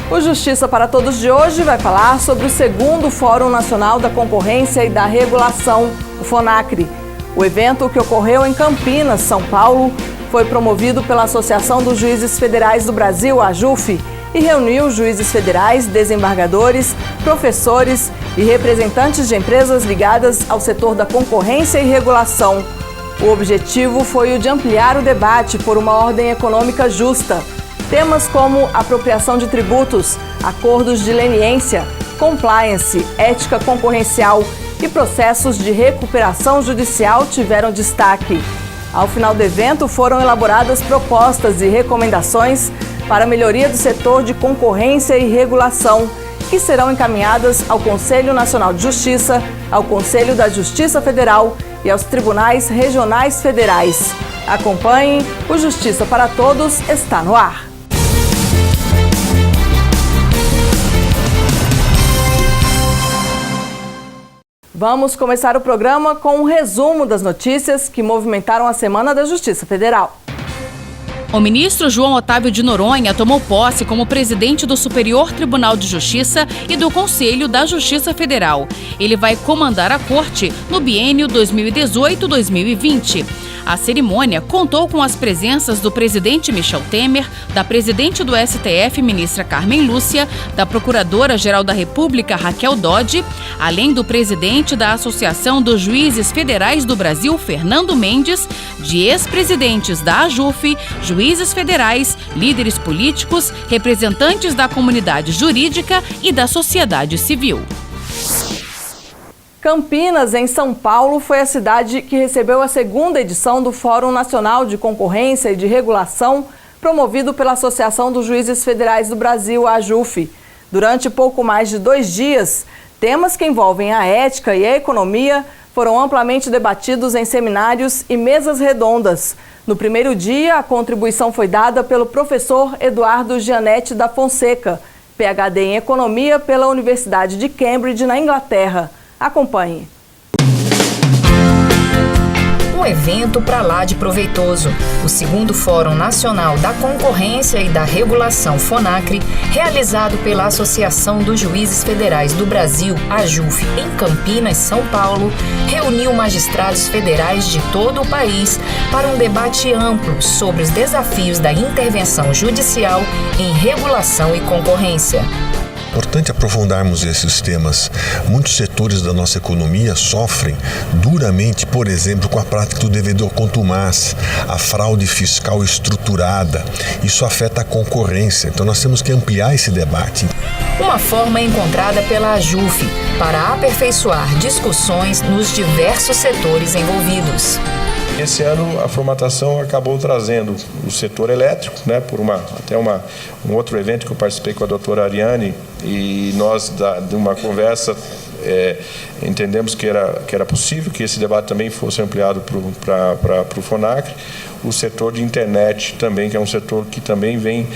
O Justiça para Todos de hoje vai falar sobre o segundo Fórum Nacional da Concorrência e da Regulação, o FONACRE. O evento, que ocorreu em Campinas, São Paulo, foi promovido pela Associação dos Juízes Federais do Brasil, a AJUF, e reuniu juízes federais, desembargadores, professores e representantes de empresas ligadas ao setor da concorrência e regulação. O objetivo foi o de ampliar o debate por uma ordem econômica justa. Temas como apropriação de tributos, acordos de leniência, compliance, ética concorrencial e processos de recuperação judicial tiveram destaque. Ao final do evento, foram elaboradas propostas e recomendações para a melhoria do setor de concorrência e regulação, que serão encaminhadas ao Conselho Nacional de Justiça, ao Conselho da Justiça Federal e aos Tribunais Regionais Federais. Acompanhem, o Justiça para Todos está no ar. Vamos começar o programa com um resumo das notícias que movimentaram a Semana da Justiça Federal. O ministro João Otávio de Noronha tomou posse como presidente do Superior Tribunal de Justiça e do Conselho da Justiça Federal. Ele vai comandar a corte no biênio 2018-2020. A cerimônia contou com as presenças do presidente Michel Temer, da presidente do STF, ministra Carmen Lúcia, da Procuradora-Geral da República, Raquel Dodge, além do presidente da Associação dos Juízes Federais do Brasil, Fernando Mendes, de ex-presidentes da AJUF, juízes federais, líderes políticos, representantes da comunidade jurídica e da sociedade civil. Campinas, em São Paulo, foi a cidade que recebeu a segunda edição do Fórum Nacional de Concorrência e de Regulação, promovido pela Associação dos Juízes Federais do Brasil, a AJUF. Durante pouco mais de 2 dias, temas que envolvem a ética e a economia foram amplamente debatidos em seminários e mesas redondas. No primeiro dia, a contribuição foi dada pelo professor Eduardo Gianetti da Fonseca, PhD em Economia pela Universidade de Cambridge, na Inglaterra. Acompanhe. Um evento para lá de proveitoso. O segundo Fórum Nacional da Concorrência e da Regulação, FONACRE, realizado pela Associação dos Juízes Federais do Brasil, AJUF, em Campinas, São Paulo, reuniu magistrados federais de todo o país para um debate amplo sobre os desafios da intervenção judicial em regulação e concorrência. É importante aprofundarmos esses temas. Muitos setores da nossa economia sofrem duramente, por exemplo, com a prática do devedor contumaz, a fraude fiscal estruturada. Isso afeta a concorrência, então nós temos que ampliar esse debate. Uma forma encontrada pela AJUF para aperfeiçoar discussões nos diversos setores envolvidos. Esse ano a formatação acabou trazendo o setor elétrico, né, por um outro evento que eu participei com a doutora Ariane, e nós, de uma conversa, entendemos que era possível que esse debate também fosse ampliado para o FONACRE. O setor de internet também, que é um setor que também vem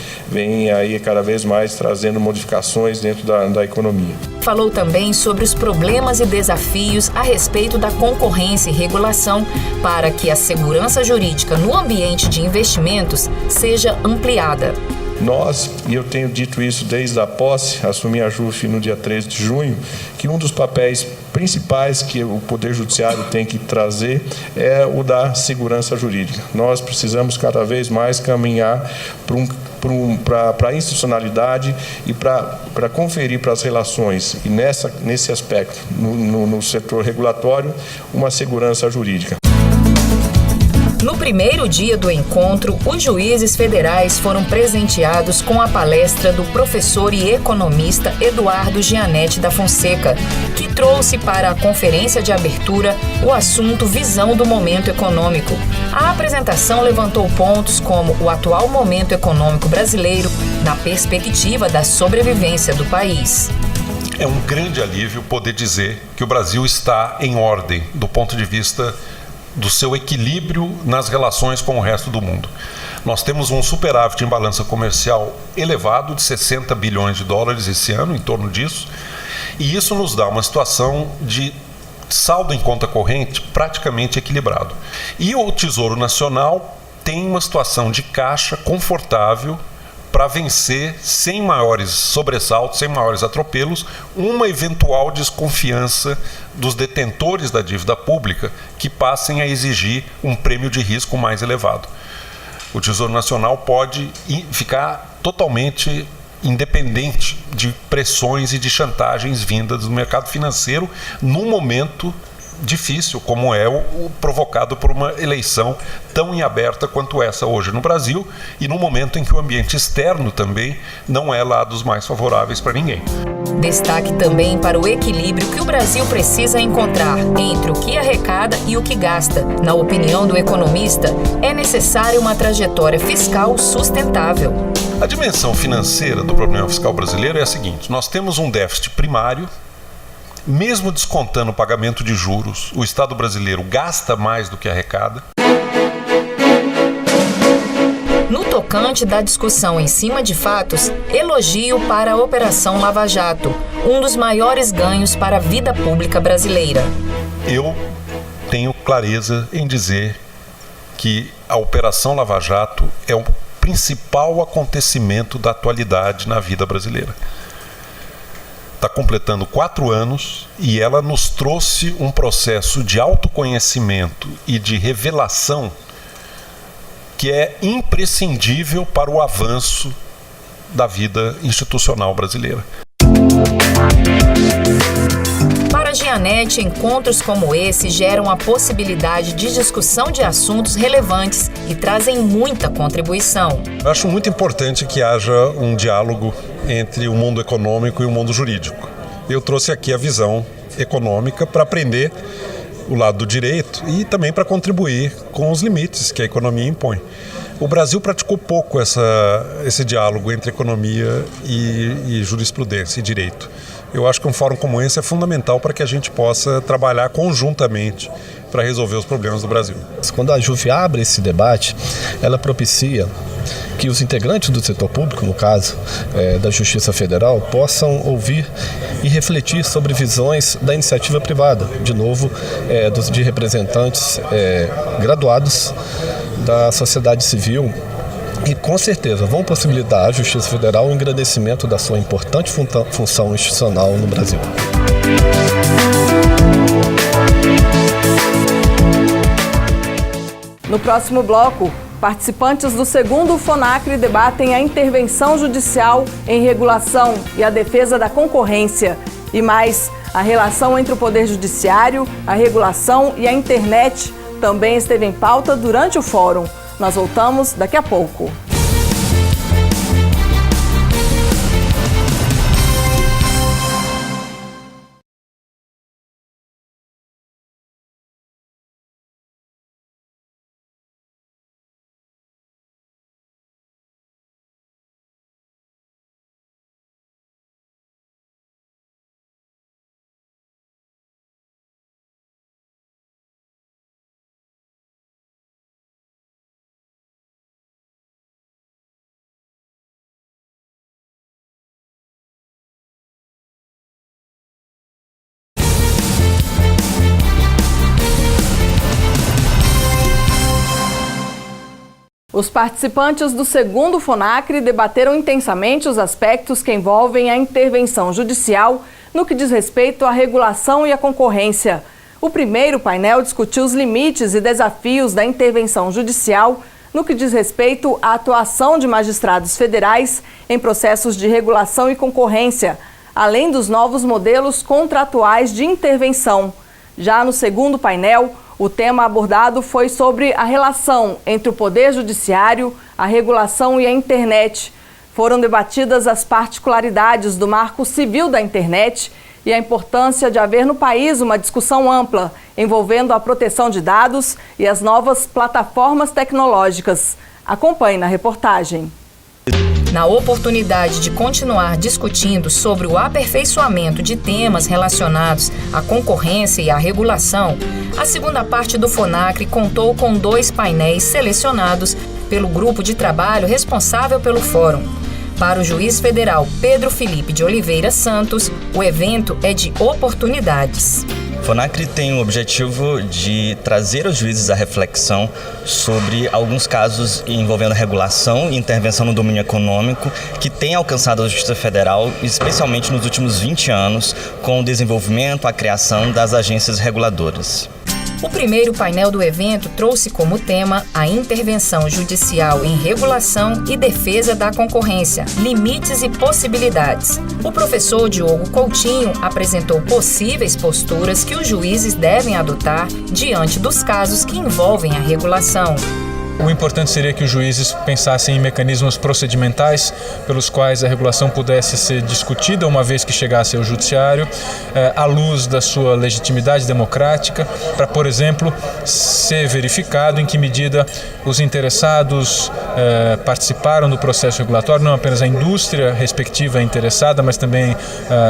aí cada vez mais trazendo modificações dentro da economia. Falou também sobre os problemas e desafios a respeito da concorrência e regulação para que a segurança jurídica no ambiente de investimentos seja ampliada. Nós, e eu tenho dito isso desde a posse, assumi a AJUF no dia 13 de junho, que um dos papéis principais que o Poder Judiciário tem que trazer é o da segurança jurídica. Nós precisamos cada vez mais caminhar para a institucionalidade e para conferir para as relações, e nesse aspecto, no setor regulatório, uma segurança jurídica. No primeiro dia do encontro, os juízes federais foram presenteados com a palestra do professor e economista Eduardo Gianetti da Fonseca, que trouxe para a conferência de abertura o assunto Visão do Momento Econômico. A apresentação levantou pontos como o atual momento econômico brasileiro na perspectiva da sobrevivência do país. É um grande alívio poder dizer que o Brasil está em ordem do ponto de vista do seu equilíbrio nas relações com o resto do mundo. Nós temos um superávit em balança comercial elevado de 60 bilhões de dólares esse ano, em torno disso, e isso nos dá uma situação de saldo em conta corrente praticamente equilibrado. E o Tesouro Nacional tem uma situação de caixa confortável para vencer, sem maiores sobressaltos, sem maiores atropelos, uma eventual desconfiança dos detentores da dívida pública que passem a exigir um prêmio de risco mais elevado. O Tesouro Nacional pode ficar totalmente independente de pressões e de chantagens vindas do mercado financeiro num momento difícil, como é o provocado por uma eleição tão em aberta quanto essa hoje no Brasil, e no momento em que o ambiente externo também não é lá dos mais favoráveis para ninguém. Destaque também para o equilíbrio que o Brasil precisa encontrar entre o que arrecada e o que gasta. Na opinião do economista, é necessária uma trajetória fiscal sustentável. A dimensão financeira do problema fiscal brasileiro é a seguinte: nós temos um déficit primário. Mesmo descontando o pagamento de juros, o Estado brasileiro gasta mais do que arrecada. No tocante da discussão em cima de fatos, elogio para a Operação Lava Jato, um dos maiores ganhos para a vida pública brasileira. Eu tenho clareza em dizer que a Operação Lava Jato é o principal acontecimento da atualidade na vida brasileira. Está completando 4 anos e ela nos trouxe um processo de autoconhecimento e de revelação que é imprescindível para o avanço da vida institucional brasileira. Para Gianetti, encontros como esse geram a possibilidade de discussão de assuntos relevantes e trazem muita contribuição. Eu acho muito importante que haja um diálogo entre o mundo econômico e o mundo jurídico. Eu trouxe aqui a visão econômica para aprender o lado do direito e também para contribuir com os limites que a economia impõe. O Brasil praticou pouco esse diálogo entre economia e jurisprudência e direito. Eu acho que um fórum como esse é fundamental para que a gente possa trabalhar conjuntamente para resolver os problemas do Brasil. Quando a JUF abre esse debate, ela propicia que os integrantes do setor público, no caso da Justiça Federal, possam ouvir e refletir sobre visões da iniciativa privada, de novo, de representantes graduados da sociedade civil, e com certeza vão possibilitar à Justiça Federal o engrandecimento da sua importante função institucional no Brasil. No próximo bloco, participantes do segundo FONACRI debatem a intervenção judicial em regulação e a defesa da concorrência. E mais, a relação entre o Poder Judiciário, a regulação e a internet também esteve em pauta durante o fórum. Nós voltamos daqui a pouco. Os participantes do segundo FONACRI debateram intensamente os aspectos que envolvem a intervenção judicial no que diz respeito à regulação e à concorrência. O primeiro painel discutiu os limites e desafios da intervenção judicial no que diz respeito à atuação de magistrados federais em processos de regulação e concorrência, além dos novos modelos contratuais de intervenção. Já no segundo painel, o tema abordado foi sobre a relação entre o Poder Judiciário, a regulação e a internet. Foram debatidas as particularidades do Marco Civil da Internet e a importância de haver no país uma discussão ampla envolvendo a proteção de dados e as novas plataformas tecnológicas. Acompanhe na reportagem. Na oportunidade de continuar discutindo sobre o aperfeiçoamento de temas relacionados à concorrência e à regulação, a segunda parte do FONACRI contou com 2 painéis selecionados pelo grupo de trabalho responsável pelo fórum. Para o juiz federal Pedro Felipe de Oliveira Santos, o evento é de oportunidades. O FONACRI tem o objetivo de trazer aos juízes a reflexão sobre alguns casos envolvendo regulação e intervenção no domínio econômico que tem alcançado a Justiça Federal, especialmente nos últimos 20 anos, com o desenvolvimento, a criação das agências reguladoras. O primeiro painel do evento trouxe como tema a intervenção judicial em regulação e defesa da concorrência, limites e possibilidades. O professor Diogo Coutinho apresentou possíveis posturas que os juízes devem adotar diante dos casos que envolvem a regulação. O importante seria que os juízes pensassem em mecanismos procedimentais pelos quais a regulação pudesse ser discutida uma vez que chegasse ao judiciário, à luz da sua legitimidade democrática, para, por exemplo, ser verificado em que medida os interessados participaram do processo regulatório, não apenas a indústria respectiva interessada, mas também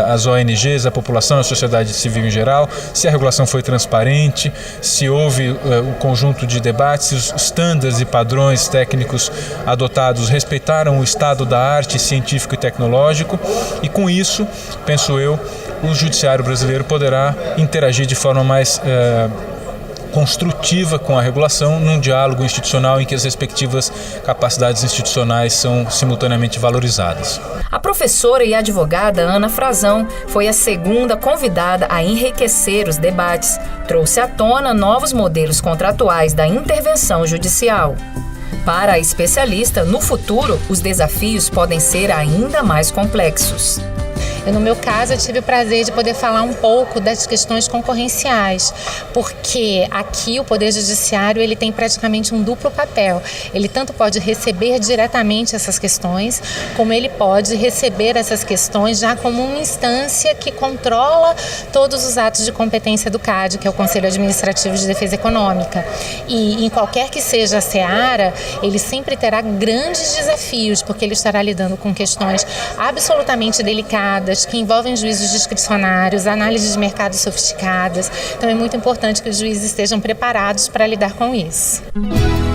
as ONGs, a população, a sociedade civil em geral, se a regulação foi transparente, se houve o conjunto de debates, os estándares e padrões técnicos adotados respeitaram o estado da arte científico e tecnológico, e com isso, penso eu, o judiciário brasileiro poderá interagir de forma mais construtiva com a regulação, num diálogo institucional em que as respectivas capacidades institucionais são simultaneamente valorizadas. A professora e advogada Ana Frazão foi a segunda convidada a enriquecer os debates. Trouxe à tona novos modelos contratuais da intervenção judicial. Para a especialista, no futuro, os desafios podem ser ainda mais complexos. No meu caso, eu tive o prazer de poder falar um pouco das questões concorrenciais, porque aqui o Poder Judiciário ele tem praticamente um duplo papel. Ele tanto pode receber diretamente essas questões, como ele pode receber essas questões já como uma instância que controla todos os atos de competência do CAD, que é o Conselho Administrativo de Defesa Econômica. E em qualquer que seja a seara, ele sempre terá grandes desafios, porque ele estará lidando com questões absolutamente delicadas, que envolvem juízos discricionários, análises de mercado sofisticadas. Então é muito importante que os juízes estejam preparados para lidar com isso.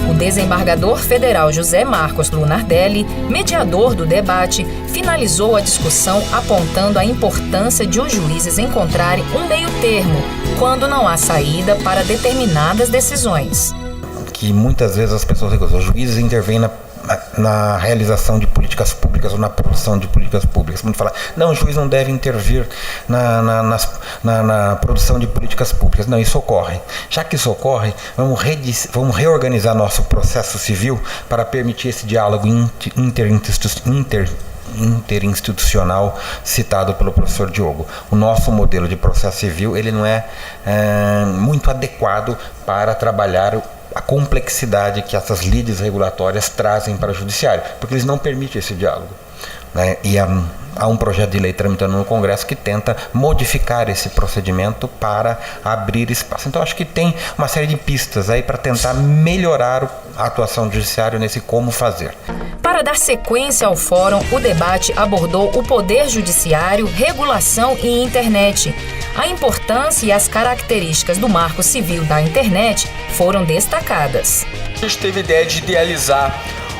O desembargador federal José Marcos Lunardelli, mediador do debate, finalizou a discussão apontando a importância de os juízes encontrarem um meio termo quando não há saída para determinadas decisões. Que muitas vezes as pessoas recusam, os juízes intervêm na realização de políticas públicas ou na produção de políticas públicas. Muito falar, não, o juiz não deve intervir na produção de políticas públicas. Não, isso ocorre. Já que isso ocorre, vamos reorganizar nosso processo civil para permitir esse diálogo interinstitucional citado pelo professor Diogo. O nosso modelo de processo civil ele não é muito adequado para trabalhar a complexidade que essas lides regulatórias trazem para o judiciário, porque eles não permitem esse diálogo, né? E há um projeto de lei tramitando no Congresso que tenta modificar esse procedimento para abrir espaço. Então acho que tem uma série de pistas aí para tentar melhorar a atuação do judiciário nesse como fazer. Para dar sequência ao fórum, o debate abordou o poder judiciário, regulação e internet. A importância e as características do marco civil da internet foram destacadas. A gente teve a ideia de idealizar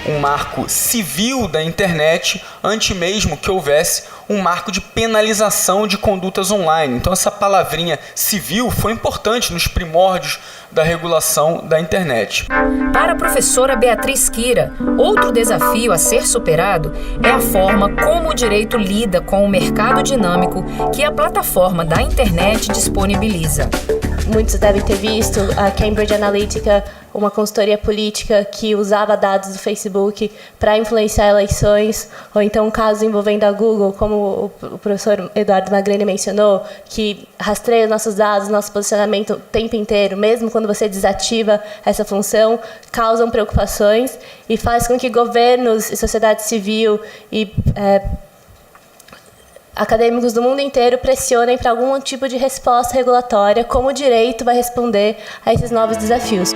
um marco civil da internet antes mesmo que houvesse um marco de penalização de condutas online. Então essa palavrinha civil foi importante nos primórdios da regulação da internet. Para a professora Beatriz Kira, outro desafio a ser superado é a forma como o direito lida com o mercado dinâmico que a plataforma da internet disponibiliza. Muitos devem ter visto a Cambridge Analytica, uma consultoria política que usava dados do Facebook para influenciar eleições, ou então um caso envolvendo a Google, como o professor Eduardo Magrani mencionou, que rastreia os nossos dados, nosso posicionamento o tempo inteiro, mesmo quando você desativa essa função, causam preocupações e faz com que governos e sociedade civil e acadêmicos do mundo inteiro pressionem para algum tipo de resposta regulatória, como o direito vai responder a esses novos desafios.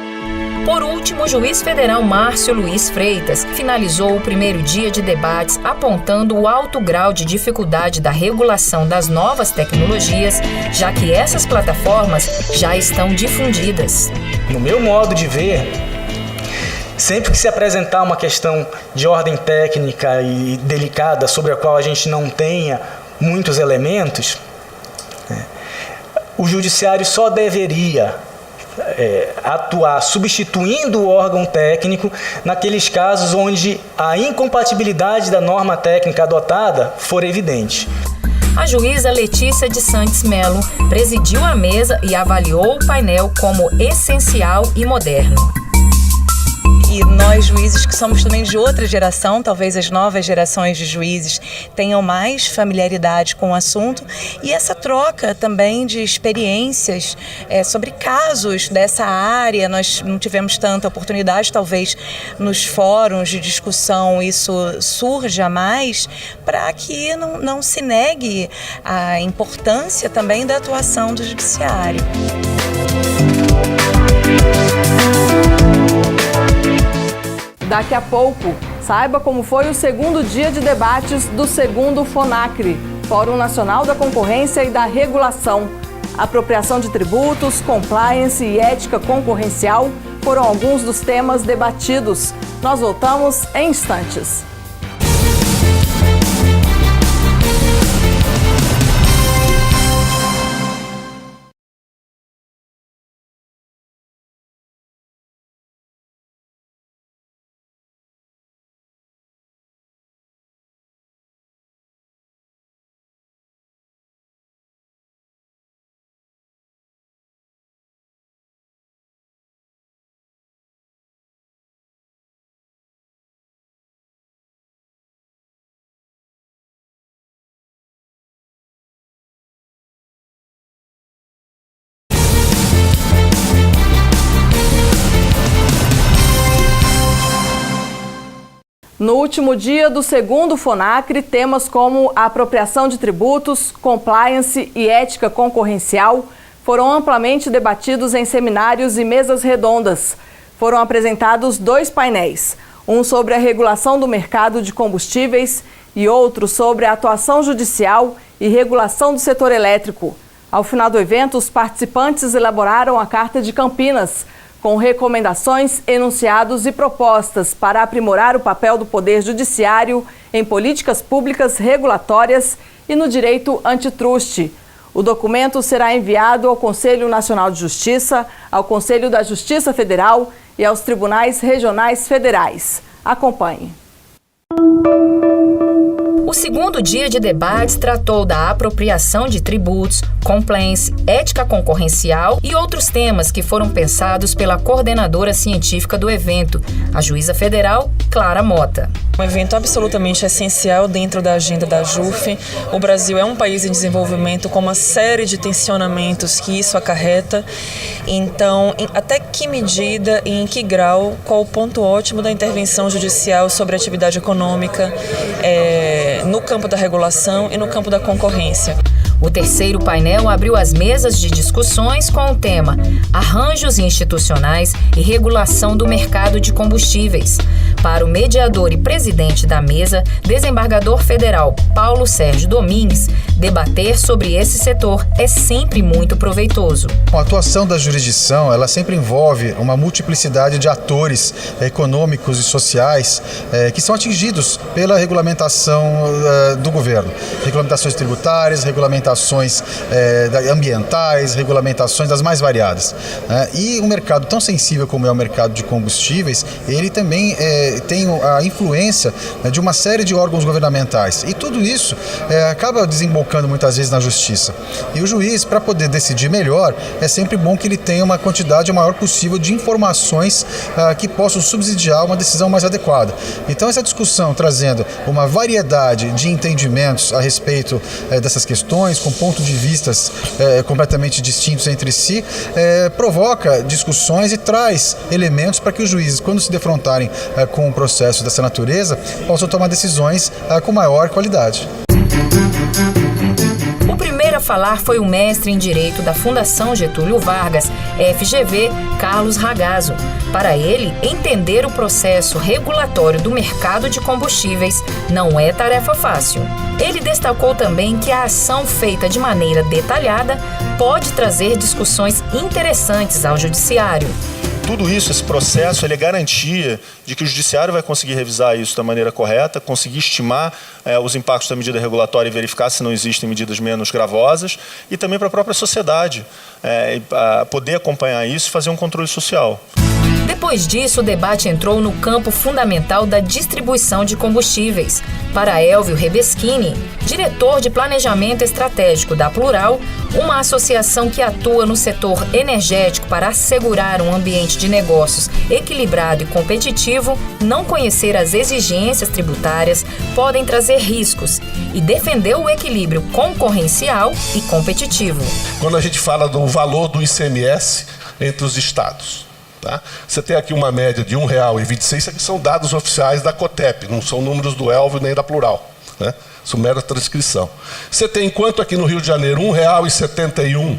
Por último, o juiz federal Márcio Luiz Freitas finalizou o primeiro dia de debates apontando o alto grau de dificuldade da regulação das novas tecnologias, já que essas plataformas já estão difundidas. No meu modo de ver, sempre que se apresentar uma questão de ordem técnica e delicada sobre a qual a gente não tenha muitos elementos, o judiciário só deveria atuar substituindo o órgão técnico naqueles casos onde a incompatibilidade da norma técnica adotada for evidente. A juíza Letícia de Santos Melo presidiu a mesa e avaliou o painel como essencial e moderno. E nós, juízes que somos também de outra geração, talvez as novas gerações de juízes tenham mais familiaridade com o assunto, e essa troca também de experiências sobre casos dessa área. Nós não tivemos tanta oportunidade, talvez nos fóruns de discussão isso surja mais, para que não se negue a importância também da atuação do judiciário. Daqui a pouco, saiba como foi o segundo dia de debates do segundo FONACRI, Fórum Nacional da Concorrência e da Regulação. Apropriação de tributos, compliance e ética concorrencial foram alguns dos temas debatidos. Nós voltamos em instantes. No último dia do segundo FONACRI, temas como a apropriação de tributos, compliance e ética concorrencial foram amplamente debatidos em seminários e mesas redondas. Foram apresentados 2 painéis, um sobre a regulação do mercado de combustíveis e outro sobre a atuação judicial e regulação do setor elétrico. Ao final do evento, os participantes elaboraram a Carta de Campinas, com recomendações, enunciados e propostas para aprimorar o papel do Poder Judiciário em políticas públicas regulatórias e no direito antitruste. O documento será enviado ao Conselho Nacional de Justiça, ao Conselho da Justiça Federal e aos tribunais regionais federais. Acompanhe. O segundo dia de debates tratou da apropriação de tributos, compliance, ética concorrencial e outros temas que foram pensados pela coordenadora científica do evento, a juíza federal Clara Mota. Um evento absolutamente essencial dentro da agenda da JUF. O Brasil é um país em desenvolvimento com uma série de tensionamentos que isso acarreta. Então, até que medida e em que grau, qual o ponto ótimo da intervenção judicial sobre a atividade econômica no campo da regulação e no campo da concorrência. O terceiro painel abriu as mesas de discussões com o tema Arranjos institucionais e regulação do mercado de combustíveis. Para o mediador e presidente da mesa, desembargador federal Paulo Sérgio Domingues, debater sobre esse setor é sempre muito proveitoso. A atuação da jurisdição, ela sempre envolve uma multiplicidade de atores econômicos e sociais que são atingidos pela regulamentação do governo. Regulamentações tributárias, regulamentações ambientais, regulamentações das mais variadas. E um mercado tão sensível como é o mercado de combustíveis, ele também tem a influência de uma série de órgãos governamentais. E tudo isso acaba desembocando muitas vezes na justiça. E o juiz, para poder decidir melhor, é sempre bom que ele tenha uma quantidade maior possível de informações que possam subsidiar uma decisão mais adequada. Então essa discussão trazendo uma variedade de entendimentos a respeito dessas questões, com pontos de vistas completamente distintos entre si, provoca discussões e traz elementos para que os juízes, quando se defrontarem com um processo dessa natureza, possam tomar decisões com maior qualidade. O primeiro a falar foi o mestre em Direito da Fundação Getúlio Vargas, FGV, Carlos Ragazzo. Para ele, entender o processo regulatório do mercado de combustíveis não é tarefa fácil. Ele destacou também que a ação feita de maneira detalhada pode trazer discussões interessantes ao judiciário. tudo isso, esse processo, ele é garantia de que o Judiciário vai conseguir revisar isso da maneira correta, conseguir estimar os impactos da medida regulatória e verificar se não existem medidas menos gravosas, e também para a própria sociedade poder acompanhar isso e fazer um controle social. Depois disso, o debate entrou no campo fundamental da distribuição de combustíveis. Para Elvio Rebeschini, diretor de Planejamento Estratégico da Plural, uma associação que atua no setor energético para assegurar um ambiente de negócios equilibrado e competitivo, não conhecer as exigências tributárias podem trazer riscos e defender o equilíbrio concorrencial e competitivo. Quando a gente fala do valor do ICMS entre os estados, tá? Você tem aqui uma média de R$ 1,26, isso aqui são dados oficiais da COTEP, não são números do Elvio nem da Plural, né? Isso é mera transcrição. Você tem, enquanto aqui no Rio de Janeiro, R$ 1,71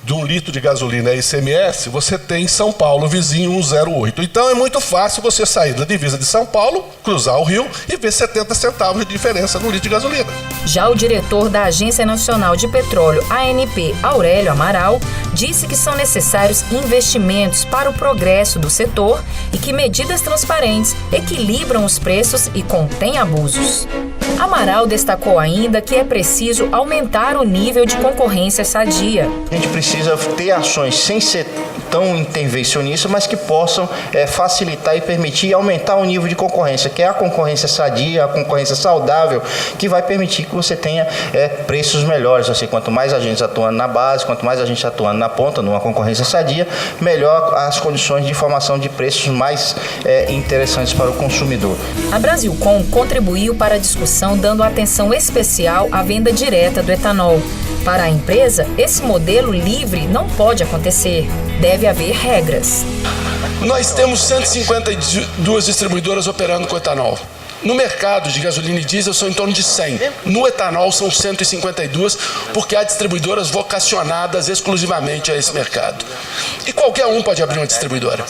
de um litro de gasolina é ICMS, você tem em São Paulo, vizinho, 1,08. Então é muito fácil você sair da divisa de São Paulo, cruzar o Rio e ver 70 centavos de diferença no litro de gasolina. Já o diretor da Agência Nacional de Petróleo, ANP, Aurélio Amaral, disse que são necessários investimentos para o progresso do setor e que medidas transparentes equilibram os preços e contêm abusos. Amaral destacou ainda que é preciso aumentar o nível de concorrência sadia. A gente precisa ter ações sem ser tão intervencionistas, mas que possam facilitar e permitir aumentar o nível de concorrência, que é a concorrência sadia, a concorrência saudável, que vai permitir que você tenha preços melhores. Assim, quanto mais agentes atuando na base, quanto mais a gente atuando na ponta, numa concorrência sadia, melhor as condições de formação de preços mais interessantes para o consumidor. A Brasilcom contribuiu para a discussão dando atenção especial à venda direta do etanol. Para a empresa, esse modelo livre não pode acontecer. Deve haver regras. Nós temos 152 distribuidoras operando com etanol. No mercado de gasolina e diesel são em torno de 100. No etanol são 152, porque há distribuidoras vocacionadas exclusivamente a esse mercado. E qualquer um pode abrir uma distribuidora.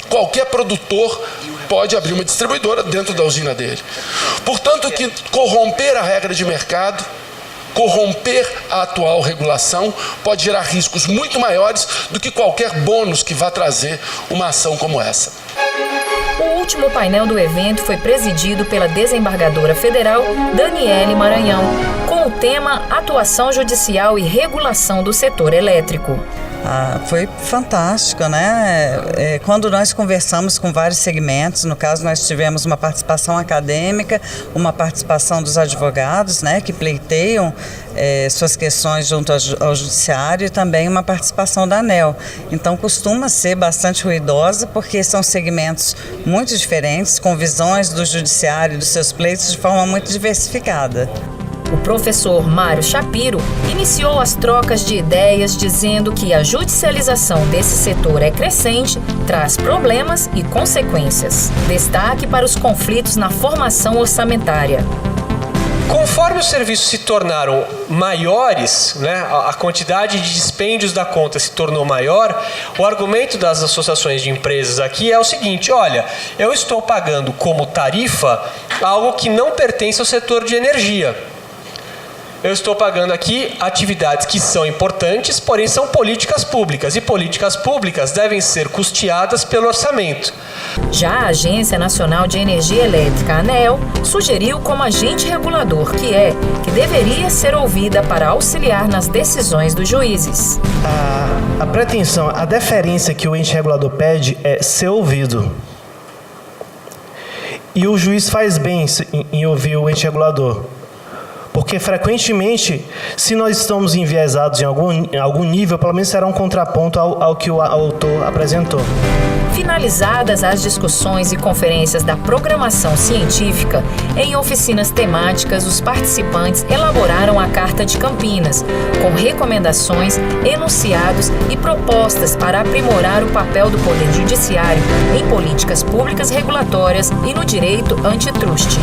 Qualquer produtor pode abrir uma distribuidora dentro da usina dele. Portanto, que corromper a regra de mercado, corromper a atual regulação, pode gerar riscos muito maiores do que qualquer bônus que vá trazer uma ação como essa. O último painel do evento foi presidido pela desembargadora federal Daniele Maranhão, com o tema Atuação Judicial e Regulação do Setor Elétrico. Foi fantástico, né? Quando nós conversamos com vários segmentos, no caso nós tivemos uma participação acadêmica, uma participação dos advogados, né, que pleiteiam suas questões junto ao judiciário e também uma participação da ANEEL. Então costuma ser bastante ruidosa porque são segmentos muito diferentes, com visões do judiciário e dos seus pleitos de forma muito diversificada. O professor Mário Shapiro iniciou as trocas de ideias dizendo que a judicialização desse setor é crescente, traz problemas e consequências. Destaque para os conflitos na formação orçamentária. Conforme os serviços se tornaram maiores, né, a quantidade de dispêndios da conta se tornou maior, o argumento das associações de empresas aqui é o seguinte: olha, eu estou pagando como tarifa algo que não pertence ao setor de energia. Eu estou pagando aqui atividades que são importantes, porém são políticas públicas, e políticas públicas devem ser custeadas pelo orçamento. Já a Agência Nacional de Energia Elétrica, ANEEL, sugeriu como agente regulador que deveria ser ouvida para auxiliar nas decisões dos juízes. A pretensão, a deferência que o ente regulador pede é ser ouvido. E o juiz faz bem em ouvir o ente regulador. Porque, frequentemente, se nós estamos enviesados em algum nível, pelo menos será um contraponto ao que o autor apresentou. Finalizadas as discussões e conferências da programação científica, em oficinas temáticas, os participantes elaboraram a Carta de Campinas, com recomendações, enunciados e propostas para aprimorar o papel do Poder Judiciário em políticas públicas regulatórias e no direito antitruste.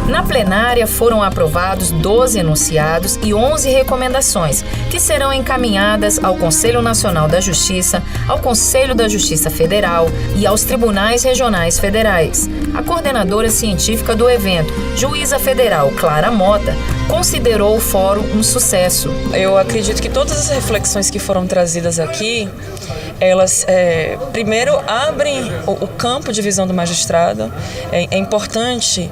Na plenária foram aprovados 12 enunciados e 11 recomendações, que serão encaminhadas ao Conselho Nacional da Justiça, ao Conselho da Justiça Federal e aos Tribunais Regionais Federais. A coordenadora científica do evento, juíza federal Clara Mota, considerou o fórum um sucesso. Eu acredito que todas as reflexões que foram trazidas aqui elas primeiro abrem o campo de visão do magistrado. É importante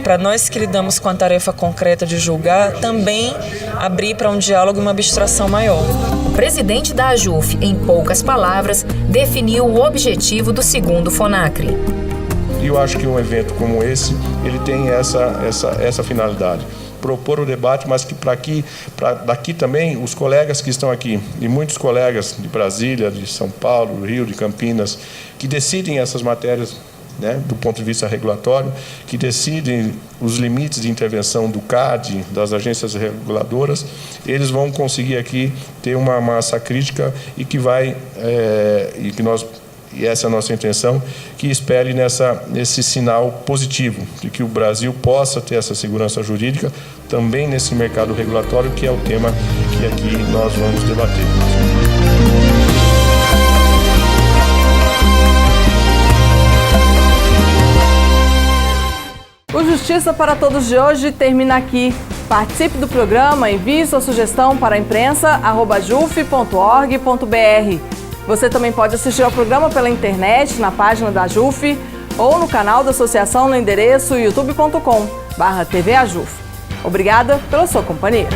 para nós que lidamos com a tarefa concreta de julgar também abrir para um diálogo e uma abstração maior. O presidente da AJUF, em poucas palavras, definiu o objetivo do segundo FONACRI. E eu acho que um evento como esse, ele tem essa finalidade. Propor o debate, mas que daqui também os colegas que estão aqui, e muitos colegas de Brasília, de São Paulo, Rio, de Campinas, que decidem essas matérias, né, do ponto de vista regulatório, que decidem os limites de intervenção do CAD, das agências reguladoras, eles vão conseguir aqui ter uma massa crítica e que e essa é a nossa intenção, que espere nesse sinal positivo, de que o Brasil possa ter essa segurança jurídica também nesse mercado regulatório, que é o tema que aqui nós vamos debater. O Justiça para Todos de hoje termina aqui. Participe do programa, envie sua sugestão para imprensa@juf.org.br. Você também pode assistir ao programa pela internet, na página da AJUF ou no canal da associação no endereço youtube.com/tvajuf. Obrigada pela sua companhia.